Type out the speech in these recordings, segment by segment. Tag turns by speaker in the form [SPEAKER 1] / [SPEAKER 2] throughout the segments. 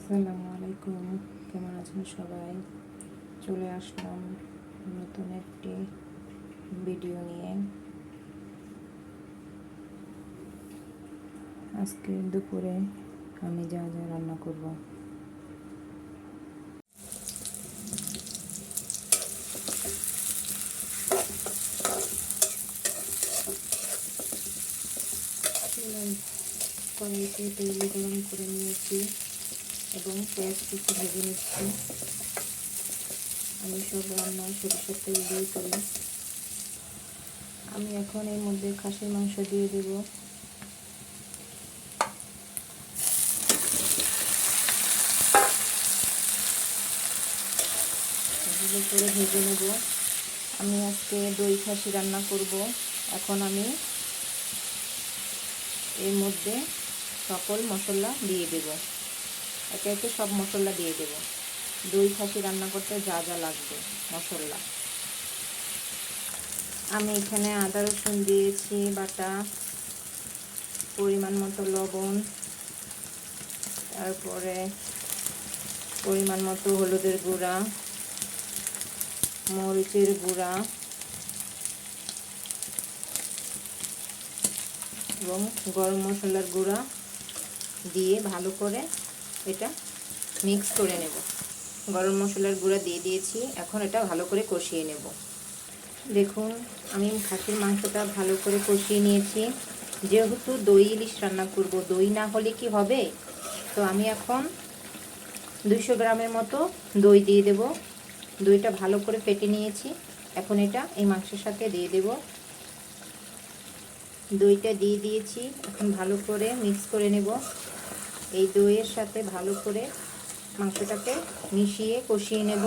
[SPEAKER 1] আসসালামু আলাইকুম, কেমন আছেন সবাই? চলে আসলাম নতুন একটি ভিডিও নিয়ে। আজকে দুপুরে আমি যা যা রান্না করব। কড়াইতে তেল গরম করে নিয়েছি এবং পেঁয়াজ কুচি ভেজে নিচ্ছি। আমি সব রান্না সরিষার তেল দিয়ে করি। আমি এখন এর মধ্যে খাসির মাংস দিয়ে দেব। এগুলো করে ভেজে নেব। আমি আজকে দই খাসি রান্না করব। এখন আমি এর মধ্যে সকল মশলা দিয়ে দেব। একে একে সব মশলা দিয়ে দেব। দই খাসি রান্না করতে যা যা লাগবে মশলা, আমি এখানে আদা রসুন দিয়েছি বাটা, পরিমাণ মতো লবণ, তারপরে পরিমাণ মতো হলুদের গুঁড়া, মরিচের গুঁড়া এবং গরম মশলার গুঁড়া দিয়ে ভালো করে এটা মিক্স করে নেব। গরম মশলার গুঁড়া দিয়ে দিয়েছি, এখন এটা ভালো করে কষিয়ে নেব। দেখুন, আমি খাসির মাংসটা ভালো করে কষিয়ে নিয়েছি। যেহেতু দই ইলিশ রান্না করব, দই না হলে কি হবে, তো আমি এখন 200 গ্রামের মতো দই দিয়ে দেব। দইটা ভালো করে ফেটে নিয়েছি, এখন এটা এই মাংসের সাথে দিয়ে দেব। দইটা দিয়ে দিয়েছি, এখন ভালো করে মিক্স করে নেব। এই দইয়ের সাথে ভালো করে মাংসটাকে মিশিয়ে কষিয়ে নেব।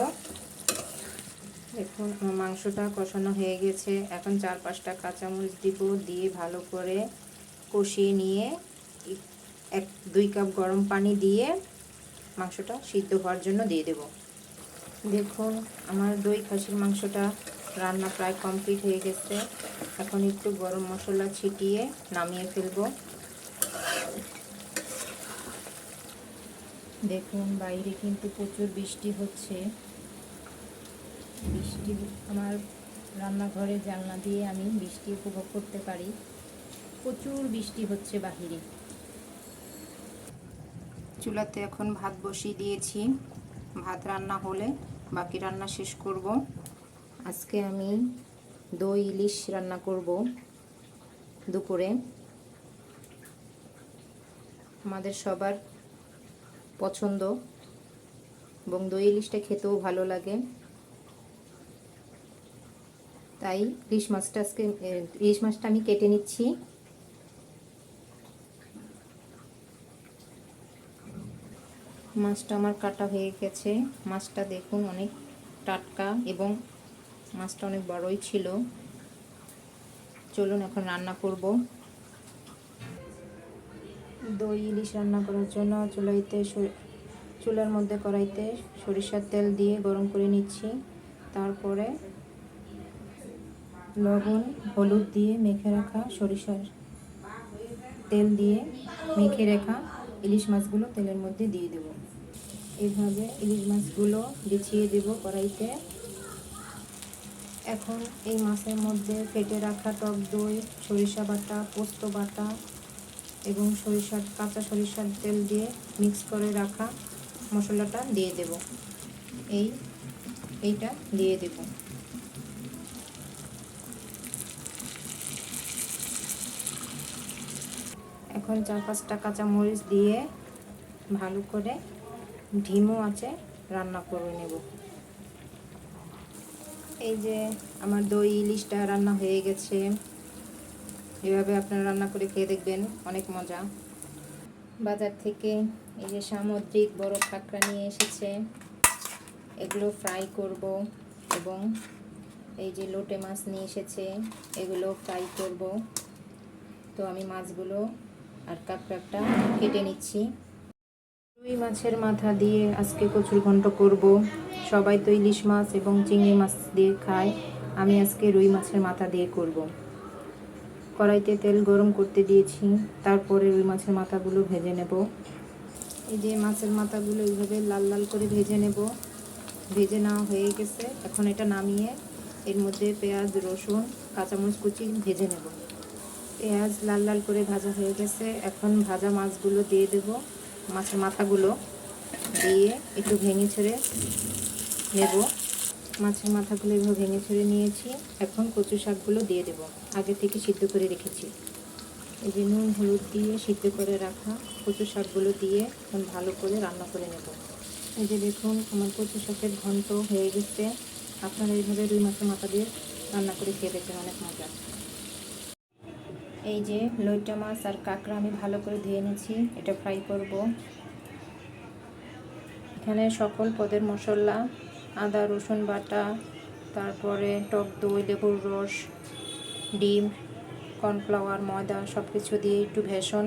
[SPEAKER 1] দেখুন, আমার মাংসটা কষানো হয়ে গেছে। এখন 4-5টা কাঁচামরিচ দিব, দিয়ে ভালো করে কষিয়ে নিয়ে 1-2 কাপ গরম পানি দিয়ে মাংসটা সিদ্ধ হওয়ার জন্য দিয়ে দেব। দেখুন, আমার দই খাসির মাংসটা রান্না প্রায় কমপ্লিট হয়ে গেছে। এখন একটু গরম মশলা ছিটিয়ে নামিয়ে ফেলব। দেখুন, বাইরে কিন্তু প্রচুর বৃষ্টি হচ্ছে। বৃষ্টি, আমার রান্নাঘরে জানলা দিয়ে আমি বৃষ্টি উপভোগ করতে পারি। প্রচুর বৃষ্টি হচ্ছে বাহিরে। চুলাতে এখন ভাত বসিয়ে দিয়েছি। ভাত রান্না হলে বাকি রান্না শেষ করব। আজকে আমি দই ইলিশ রান্না করব দুপুরে। আমাদের সবার পছন্দ এবং দই ইলিশটা খেতেও ভালো লাগে। তাই ইলিশ মাছটা আমি কেটে নিচ্ছি। মাছটা আমার কাটা হয়ে গেছে। মাছটা দেখুন অনেক টাটকা এবং মাছটা অনেক বড়ই ছিল। চলুন এখন রান্না করব। দই ইলিশ রান্না করার জন্য চুলার মধ্যে কড়াইতে সরিষার তেল দিয়ে গরম করে নিচ্ছি। তারপরে লবণ হলুদ দিয়ে মেখে রাখা সরিষার তেল দিয়ে মেখে রাখা ইলিশ মাছগুলো তেলের মধ্যে দিয়ে দেব। এইভাবে ইলিশ মাছগুলো বিছিয়ে দেব কড়াইতে। এখন এই মাছের মধ্যে ফেটে রাখা টক দই, সরিষা বাটা, পোস্ত বাটা এবং কাঁচা সরিষার তেল দিয়ে মিক্স করে রাখা মশলাটা দিয়ে দেব। এইটা দিয়ে দেব। এখন 4-5টা কাঁচামরিচ দিয়ে ভালো করে ধিমো আঁচে রান্না করে নেব। এই যে আমার দই ইলিশটা রান্না হয়ে গেছে। এভাবে আপনারা রান্না করে খেয়ে দেখবেন, অনেক মজা। বাজার থেকে এই যে সামুদ্রিক বড় কাঁকড়া নিয়ে এসেছে, এগুলো ফ্রাই করব। এবং এই যে লোটে মাছ নিয়ে এসেছে, এগুলো ফ্রাই করব। তো আমি মাছগুলো আর কাঁকড়াটা কেটে নিচ্ছি। রুই মাছের মাথা দিয়ে আজকে কচুর ঘন্ট করব। সবাই তো ইলিশ মাছ এবং চিংড়ি মাছ দিয়ে খায়, আমি আজকে রুই মাছের মাথা দিয়ে করব। কড়াইতে তেল গরম করতে দিয়েছি, তারপরে রুই মাছের মাথাগুলো ভেজে নেব। এই যে মাছের মাথাগুলো এইভাবে লাল লাল করে ভেজে নেব। ভেজে নেওয়া হয়ে গেছে, এখন এটা নামিয়ে এর মধ্যে পেঁয়াজ, রসুন, কাঁচামরিচ কুচি ভেজে নেব। পেঁয়াজ লাল লাল করে ভাজা হয়ে গেছে, এখন ভাজা মাছগুলো দিয়ে দেব। মাছের মাথাগুলো দিয়ে একটু ভেঙে ছেড়ে নেব। মাছের মাথাগুলো এভাবে ভেঙে ছেড়ে নিয়েছি। এখন কচু শাকগুলো দিয়ে দেব, আগে থেকে সিদ্ধ করে রেখেছি। এই যে নুন হলুদ দিয়ে সিদ্ধ করে রাখা কচু শাকগুলো দিয়ে এখন ভালো করে রান্না করে নেব। এই যে দেখুন আমার কচু শাকের ঘন্ট হয়ে গেছে। আপনারা এইভাবে রুই মাছের মাথা দিয়ে রান্না করে খেয়ে দেখবেন, অনেক মজা। এই যে লইট্টা মাছ আর কাঁকড়া আমি ভালো করে ধুয়ে নিয়েছি, এটা ফ্রাই করব। এখানে সকল পদের মশলা, আদা রসুন বাটা, তারপরে টক দই, লেবুর রস, ডিম, কর্নফ্লাওয়ার, ময়দা সব কিছু দিয়ে একটু বেসন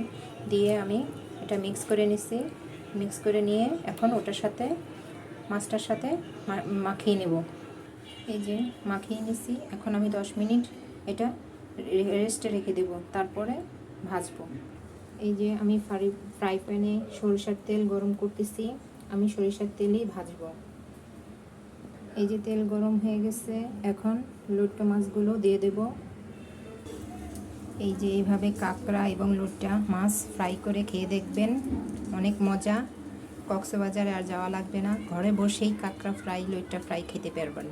[SPEAKER 1] দিয়ে আমি এটা মিক্স করে নিছি। মিক্স করে নিয়ে এখন ওটার সাথে মাছটার সাথে মাখিয়ে নেব। এই যে মাখিয়ে নিছি, এখন আমি 10 মিনিট এটা রেস্টে রেখে দেব, তারপরে ভাজবো। এই যে আমি ফ্রাই প্যানে সরিষার তেল গরম করতেছি, আমি সরিষার তেলেই ভাজবো। এই যে তেল গরম হয়ে গেছে, এখন লইট্টা মাছগুলো দিয়ে দেব। এই যে এইভাবে কাঁকড়া এবং লইট্টা মাছ ফ্রাই করে খেয়ে দেখবেন, অনেক মজা। কক্সবাজারে আর যাওয়া লাগবে না, ঘরে বসেই কাঁকড়া ফ্রাই, লইট্টা ফ্রাই খেতে পারবেন।